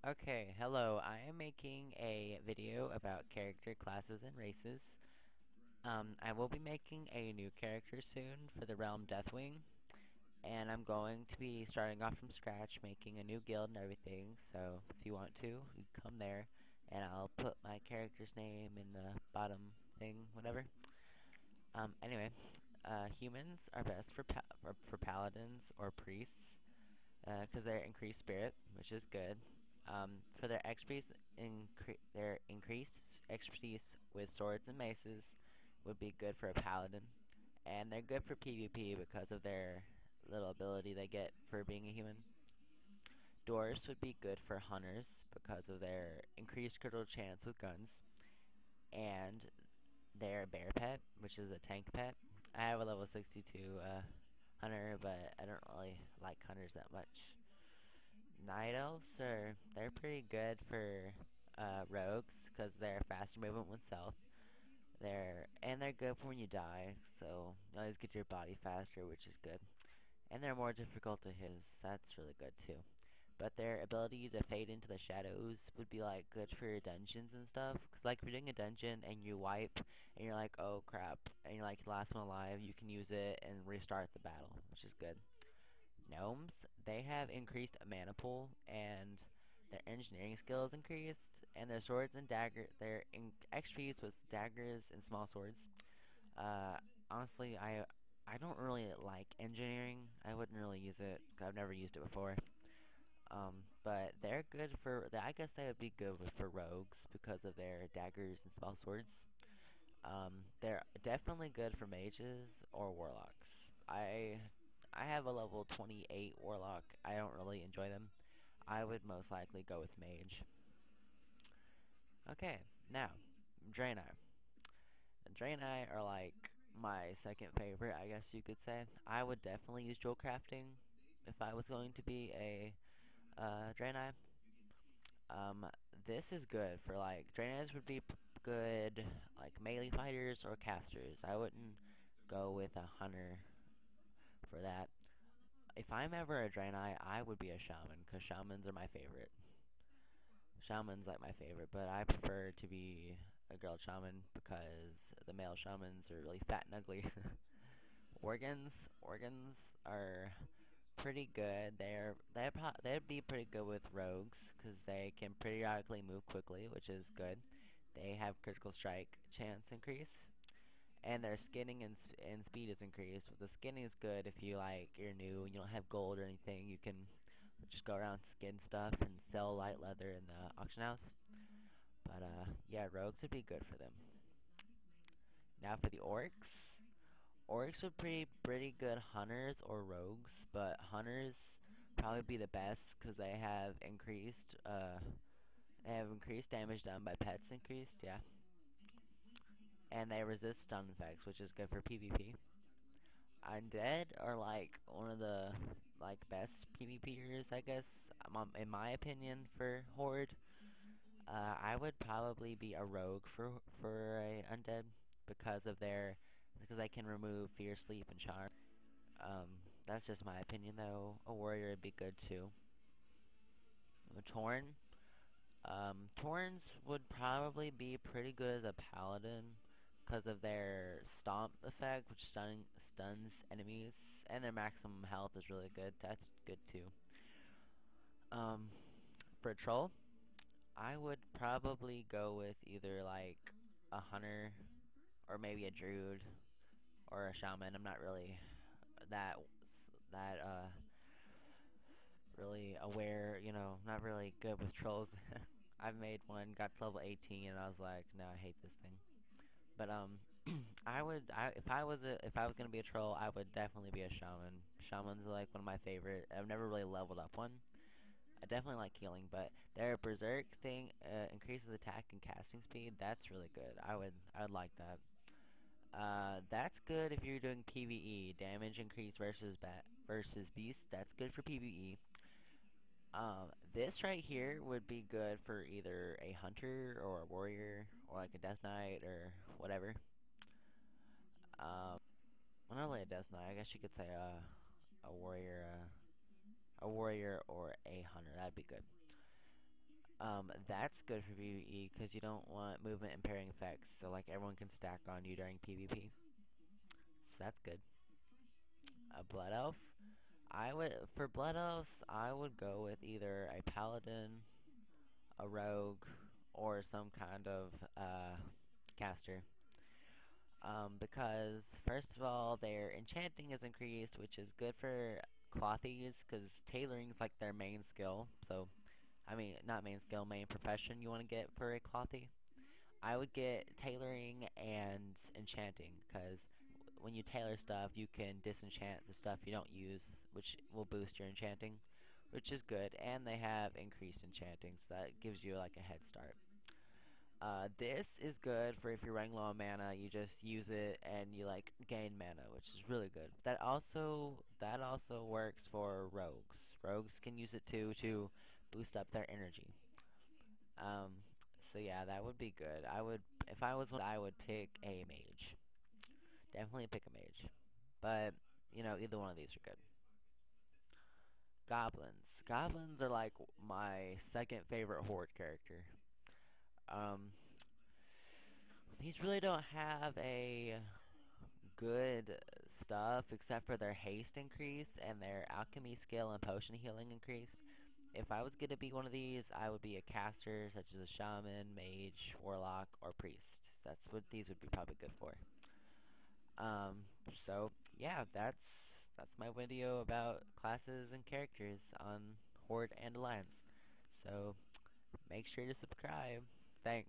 Okay, hello. I am making a video about character classes and races. I will be making a new character soon for the realm Deathwing, and I'm going to be starting off from scratch, making a new guild and everything. So if you want to, you can come there, and I'll put my character's name in the bottom thing, whatever. Anyway, humans are best for paladins or priests, because they're increased spirit, which is good. For their expertise, their increased expertise with swords and maces would be good for a paladin, and they're good for PvP because of their little ability they get for being a human. Dwarves would be good for hunters because of their increased critical chance with guns, and their bear pet, which is a tank pet. I have a level 62 hunter, but I don't really like hunters that much. Night elves they're pretty good for rogues because they're faster movement with stealth. They're good for when you die, so you always get your body faster, which is good. And they're more difficult to hit, that's really good too. But their ability to fade into the shadows would be like good for your dungeons and stuff. Cause like if you're doing a dungeon and you wipe and you're like, oh crap, and you're like the last one alive, you can use it and restart the battle, which is good. Gnomes, they have increased mana pool, and their engineering skill is increased, and their swords and their XPs with daggers and small swords. Uh, Honestly, I don't really like engineering. I wouldn't really use it. 'Cause I've never used it before. But they're good for. I guess they would be good for rogues because of their daggers and small swords. They're definitely good for mages or warlocks. I I have a level 28 warlock. I don't really enjoy them. I would most likely go with mage. Okay, now Draenei. Draenei are like my second favorite, I guess you could say. I would definitely use jewel crafting if I was going to be a Draenei. Um, this is good for like Draenei's would be good like melee fighters or casters. I wouldn't go with a hunter for that. If I'm ever a Draenei, I would be a shaman because shamans are my favorite. Shaman's like my favorite, but I prefer to be a girl shaman because the male shamans are really fat and ugly. Organs, organs are pretty good. They'd be pretty good with rogues because they can periodically move quickly, which is good. They have critical strike chance increase, and their skinning and speed is increased. The skinning is good if you're new and you don't have gold or anything. You can just go around skin stuff and sell light leather in the auction house. But yeah, rogues would be good for them. Now for the orcs. Orcs would be pretty good hunters or rogues, but hunters probably be the best because they have increased damage done by pets increased, yeah, and they resist stun effects, which is good for PvP. Undead are like one of the like best PvPers, I guess, in my opinion for Horde. I would probably be a rogue for a undead because I can remove fear, sleep, and charm. That's just my opinion, though. A warrior would be good too. A Torn. Torns would probably be pretty good as a paladin because of their stomp effect, which stuns enemies, and their maximum health is really good. That's good too. Um, for a troll, I would probably go with either like a hunter or maybe a druid or a shaman. I'm not really that that really aware, not really good with trolls. I've made one, got to level 18, and I was like, no, I hate this thing. But if I was gonna be a troll, I would definitely be a shaman. Shaman's like one of my favorite. I've never really leveled up one. I definitely like healing, but their berserk thing increases attack and casting speed. That's really good. I would like that. That's good if you're doing PvE. Damage increase versus beast. That's good for PvE. This right here would be good for either a hunter or a warrior or like a death knight or whatever. Well, not really a death knight. I guess you could say a warrior, a warrior or a hunter. That'd be good. That's good for PvE because you don't want movement impairing effects, so like everyone can stack on you during PvP. So that's good. A blood elf. For blood elves, I would go with either a paladin, a rogue, or some kind of caster. Because first of all, their enchanting is increased, which is good for clothies, because tailoring is like their main skill. So, I mean, not main skill, main profession you want to get for a clothy. I would get tailoring and enchanting, because when you tailor stuff, you can disenchant the stuff you don't use, which will boost your enchanting, which is good. And they have increased enchanting, so that gives you like a head start. This is good for if you're running low on mana, you just use it and you like gain mana, which is really good. That also works for rogues. Rogues can use it too to boost up their energy. Um, so yeah, that would be good. If I was one, I would pick a mage. Definitely pick a mage. But either one of these are good. Goblins. Goblins are like my second favorite horde character. Um, these really don't have a good stuff except for their haste increase and their alchemy skill and potion healing increased. If I was gonna be one of these, I would be a caster such as a shaman, mage, warlock, or priest. That's what these would be probably good for. Um, so yeah, that's my video about classes and characters on Horde and Alliance. So make sure to subscribe. Thanks.